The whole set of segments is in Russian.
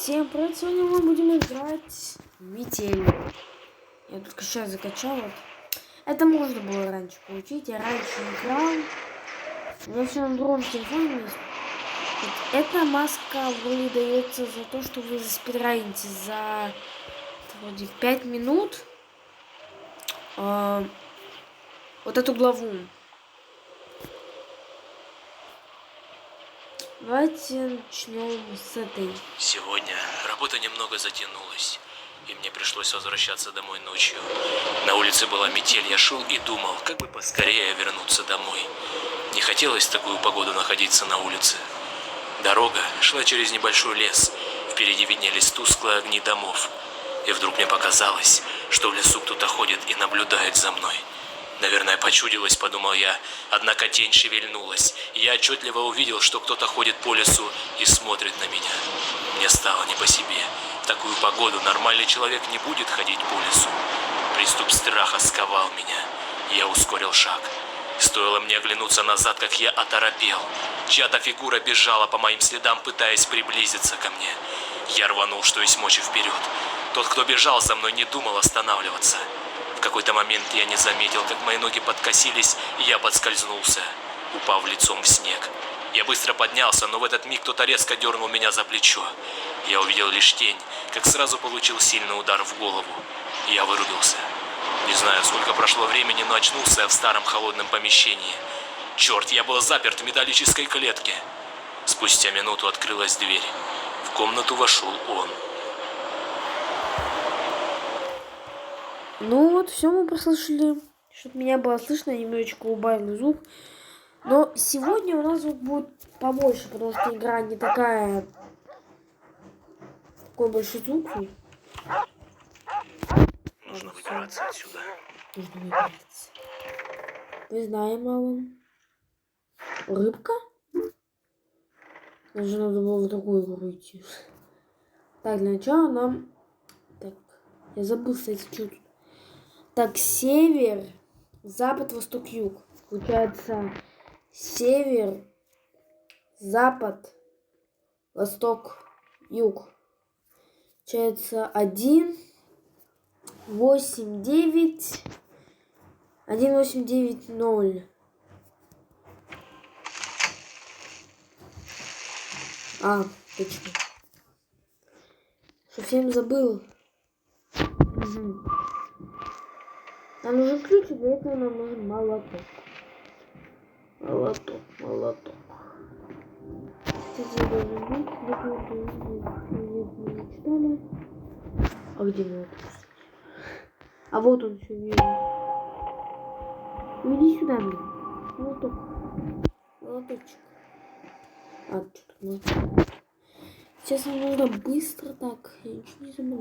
Всем привет, сегодня мы будем играть в Метель. Я тут сейчас закачал. Это можно было раньше получить, я раньше играл. У меня все на другом телефоне есть. Вот эта маска вроде дается за то, что вы заспидраните за вроде 5 минут вот эту главу. Давайте начнем с этой. Сегодня работа немного затянулась, и мне пришлось возвращаться домой ночью. На улице была метель, я шел и думал, как бы поскорее вернуться домой. Не хотелось в такую погоду находиться на улице. Дорога шла через небольшой лес, впереди виднелись тусклые огни домов. И вдруг мне показалось, что в лесу кто-то ходит и наблюдает за мной. Наверное, почудилось, подумал я, однако тень шевельнулась, и я отчетливо увидел, что кто-то ходит по лесу и смотрит на меня. Мне стало не по себе. В такую погоду нормальный человек не будет ходить по лесу. Приступ страха сковал меня, и я ускорил шаг. Стоило мне оглянуться назад, как я оторопел. Чья-то фигура бежала по моим следам, пытаясь приблизиться ко мне. Я рванул, что есть мочи, вперед. Тот, кто бежал за мной, не думал останавливаться. В какой-то момент я не заметил, как мои ноги подкосились, и я подскользнулся, упав лицом в снег. Я быстро поднялся, но в этот миг кто-то резко дернул меня за плечо. Я увидел лишь тень, как сразу получил сильный удар в голову. Я вырубился. Не знаю, сколько прошло времени, но очнулся я в старом холодном помещении. Черт, я был заперт в металлической клетке. Спустя минуту открылась дверь. В комнату вошел он. Ну вот, все мы прослушали. Чтобы меня было слышно, немножечко убавил звук. Но сегодня у нас звук будет побольше, потому что игра не такая... Такой большой звук. Нужно выбираться отсюда. Нужно выбираться. Не знаем, Алан. Рыбка? Даже надо было в другую игру идти. Так, для начала нам... Так, я забыл, кстати, что тут. Так, север, запад, восток, юг. Получается, север, запад, восток, юг. Получается, 1, 8, 9, 1, 8, 9, 0. А, точно. Совсем забыл. Угу. Нам нужен ключ, и для этого нам нужен молоток. Молоток. Кстати, я должен быть, мы не читали. А где молоток? А вот он еще вижу. Ну иди сюда, блин. Молоточек. А, что тут молоток? Сейчас нам нужно быстро так. Я ничего не забыл.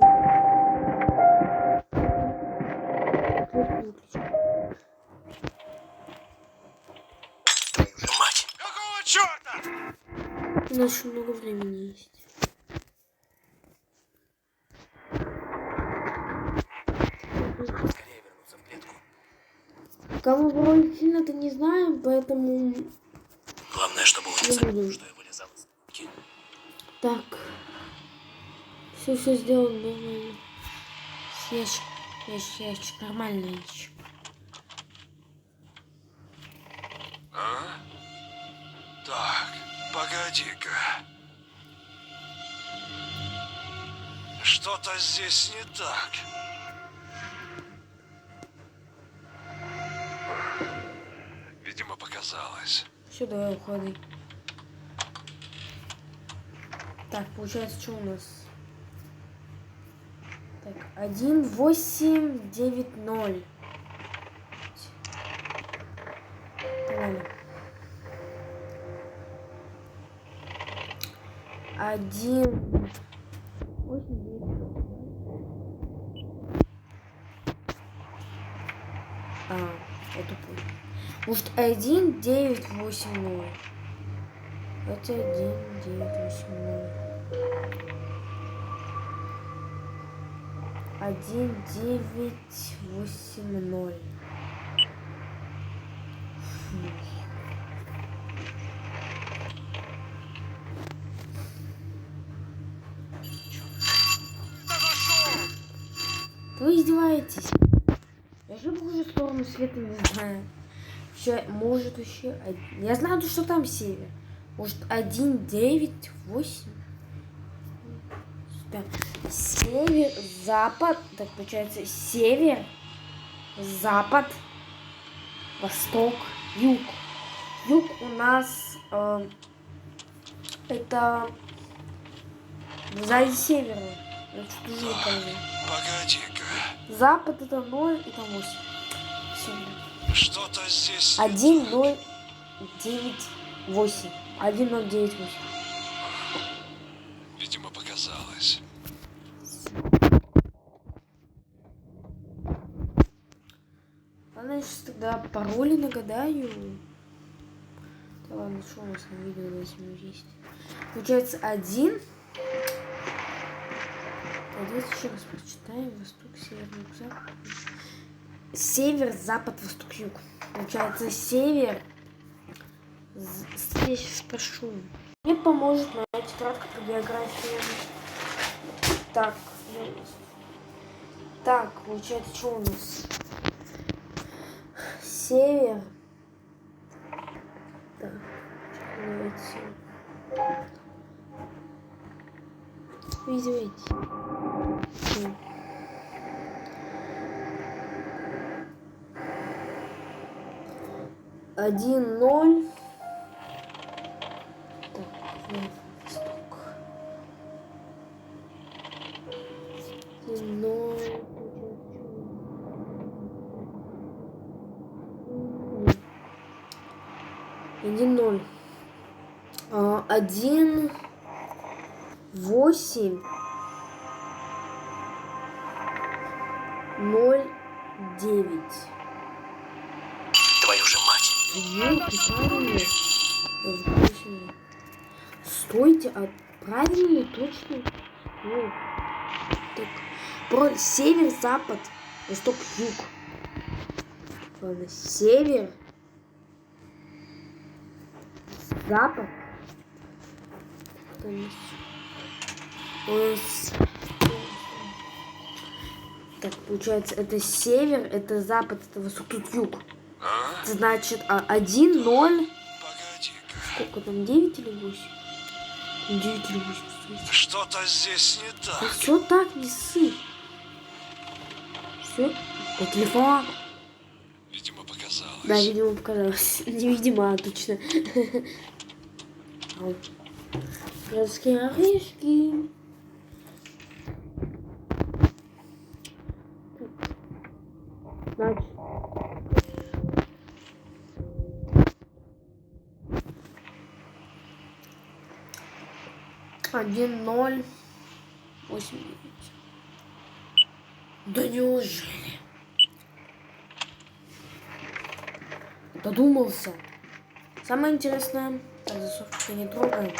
Мать! Какого черта? У нас еще много времени есть. Скорее вернуться в клетку. Пока мы вроде сильно-то не знаем, поэтому... Главное, чтобы он не заметил, что я вылезал из клетки. Так. Все сделано нормально. Ящик, нормальный ящик. А? Так, погоди-ка. Что-то здесь не так. Видимо, показалось. Все, давай уходи. Так, получается, что у нас? Так, 1, 8, 9, 0. Ладно. 1, 8, 9, 0. А, это понял. Может, 1, 9, 8, 0. Это 1, 9, 8, 0. 1, 9, 8, 0. Вы издеваетесь? Я же в хуже сторону света не знаю. Все, может еще... Я знаю, что там север. Может 1, 9, 8. Север, запад. Так получается север, запад, восток, юг. Юг у нас это сзади севера. Погоди-ка. Запад это 0 и там 8. Все. Что-то здесь... 1, 0, 9, 8. 1, 0, 9, 8. Видимо, показалось. Ладно, я сейчас тогда пароли нагадаю. Да ладно, что у нас на видео на этим есть? Получается 1. Давайте еще раз прочитаем. Восток, север, юг, запад. Север, запад, восток, юг. Получается север. Я сейчас спрошу. Мне поможет моя тетрадка по географии. Так. Так, получается, что у нас? Север. Так, давайте. Видите? 1, 0. Так, восток. 1, 0. 1, 0. 1, 8, 0, 9. Твою же мать. Стойте, а правильно ли точно? О, так, про север, запад, восток, юг. Ладно, север, запад. Так, получается, это север, это запад, это восток, тут юг. А? Значит, 1, 0. Погоди-ка. Сколько там, 9 или 8? 9 или 8. Что-то здесь не так. Все так, не ссы. Все. По телефону. Видимо, показалось. Да, видимо, показалось. Невидимо, а точно. Крылские орешки. Значит. Один, 0, 8. Да неужели? Додумался. Самое интересное, так, засовку не трогаем.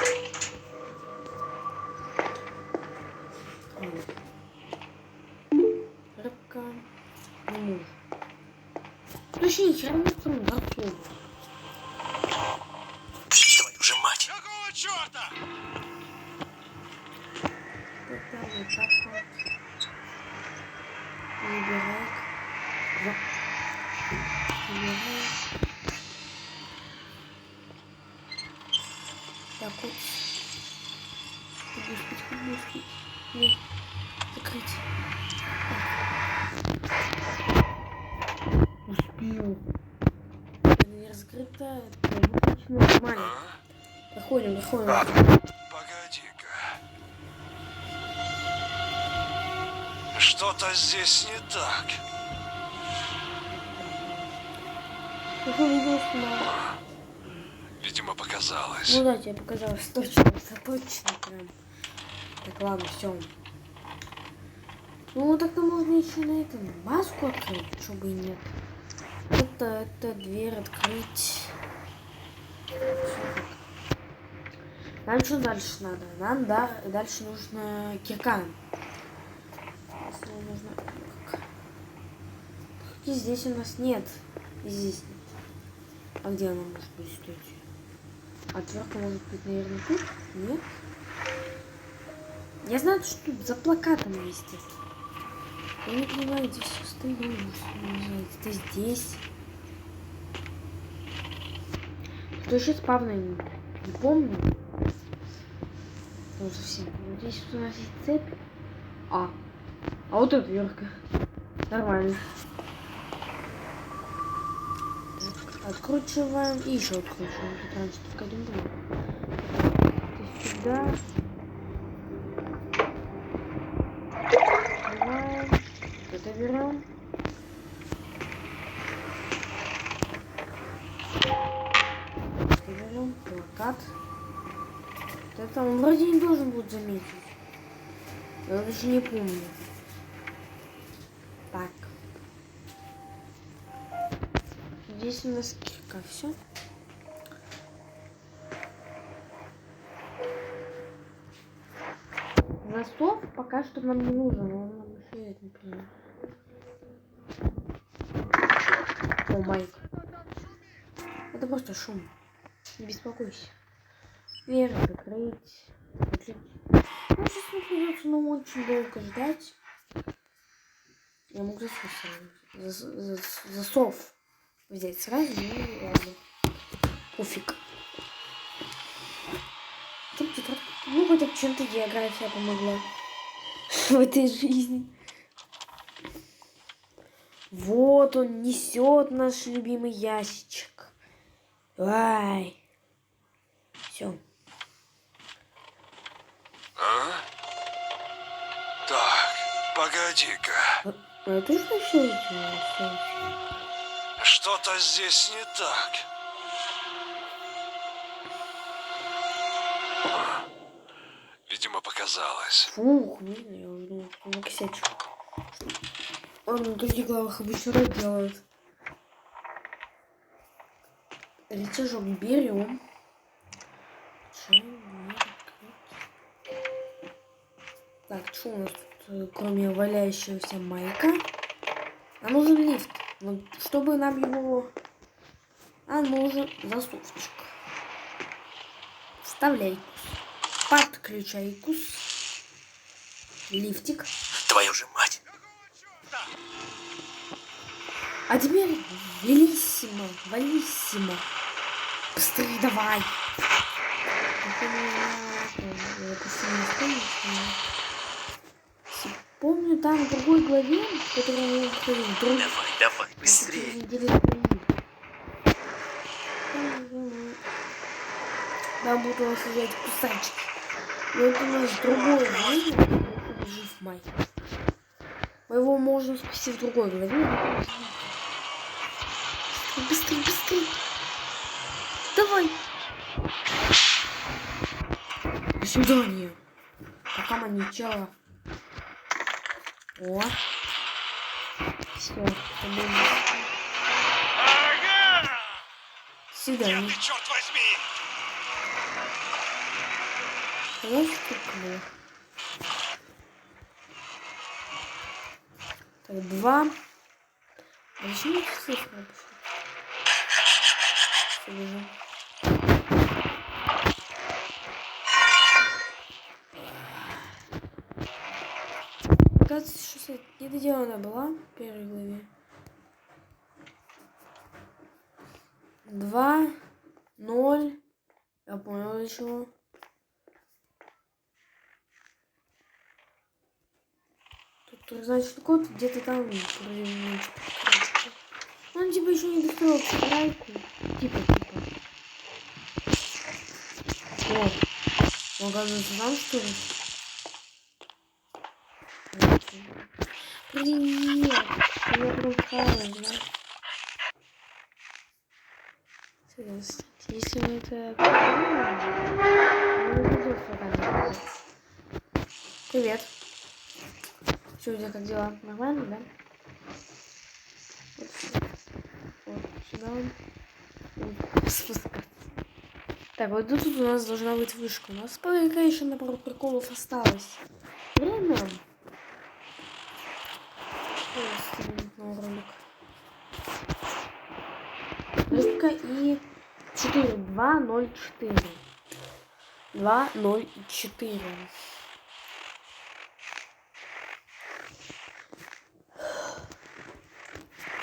Рыбка. Не может. Точнее, хер не трогай, готово. Твою же мать. Какого черта? Это вот так вот. Выбирай. Выбирай. Так вот. Господи. Нет. Закрыть. Успел. Это не раскрыто. Это выключено нормально. Проходим. Погоди-ка. Что-то здесь не так. Какое видео снимала? Видимо, показалось. Ну да, тебе показалось точно прям. Так, ладно, все. Ну, так-то можно еще на этом маску открыть, чтобы и нет. Это дверь открыть. Нам что дальше надо? Нам дальше нужно кирка. Если нужно... И здесь у нас нет. И здесь нет. А где она может быть стоять? Отвертка может быть, наверное, тут? Нет. Я знаю, что тут за плакатом есть. Я не понимаю, где все стою. Это здесь. Кто еще спавнил? Не помню. Ну, совсем. Вот здесь у нас есть цепь. А вот это дверка. Нормально. Так, откручиваем. И еще откручиваем. Тут раньше только один был. Это сюда. Открываем. Это берем. Это берем. Плакат. Вот это он вроде не должен будет заметить. Я даже не помню. Так. Здесь у нас кирка. Все. Засов пока что нам не нужен. Он нам мешает, например. О, Майк. Это просто шум. Не беспокойся. Дверь закрыть. Ну, сейчас мне придется нам очень долго ждать. Я могу засов взять сразу, ну ладно. Пофиг. Ну, хотя бы чем-то география помогла в этой жизни. Вот он несет наш любимый ящичек. Ай. Все. А? Так, погоди-ка. Это что все? Что-то здесь не так. Видимо, показалось. Фух, не знаю, я косячу. Он на других главах обычно так делает. Рычажок берем. Так, что у нас тут, кроме валяющегося майка? Нам нужен лифт. Но чтобы нам его... Нам нужен засовчик. Вставляй. Подключай кус. Лифтик. Твою же мать. А теперь валиссимо, валиссимо. Быстрее давай. Помню, там в другой главе, в которой мы уходим, Давай, быстрее. Нам будут у нас взять кусачки. Но это у нас другое время, жив Май. Мы его можем спасти в другой главе. Быстрее, быстрее. Давай. До свидания. Пока маничала. О. Все. Свидание. Где ты, черт возьми? Я стукнула. Так, 2. А зачем эти цифры написать? Все, вижу. Кажется, что недоделанная была в первой главе. 2, 0. Я понял, для чего. Тут, значит, код где-то там. Он типа еще не достроил страйку. Типа. О, он оказывается там, что ли? Привет. Я пропала, да? Если мы это... Привет. Что, у тебя как дела? Нормально, да? Вот сюда. Вот, спускаться. Так, вот тут у нас должна быть вышка. У нас пока еще на пару приколов осталось. Время. Ролик. Рыбка и 4. 2, 0, 4. 2, 0 и 4.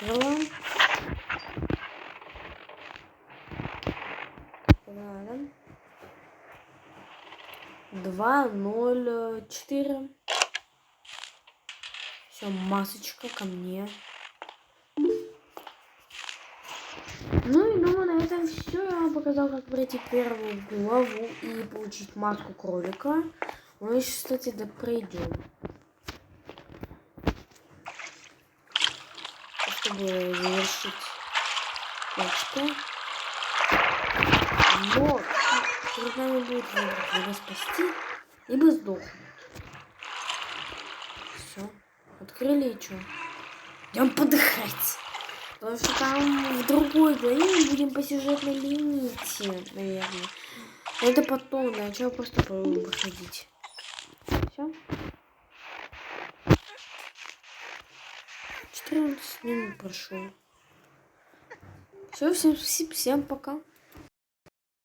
Открываем. Ладно. 204. Все, масочка ко мне. Ну и думаю, на этом все. Я вам показал, как пройти первую главу и получить маску кролика. Мы еще, кстати, пройдем. Чтобы завершить почту. Но перед нами будет выбор, либо спасти, либо сдохнуть. Все. Открыли и что? Идем подыхать. Потому что там в другой главе мы будем по сюжетной лимите, наверное. Это потом, начало просто выходить. Все. 14 минут прошло. Все, всем пока.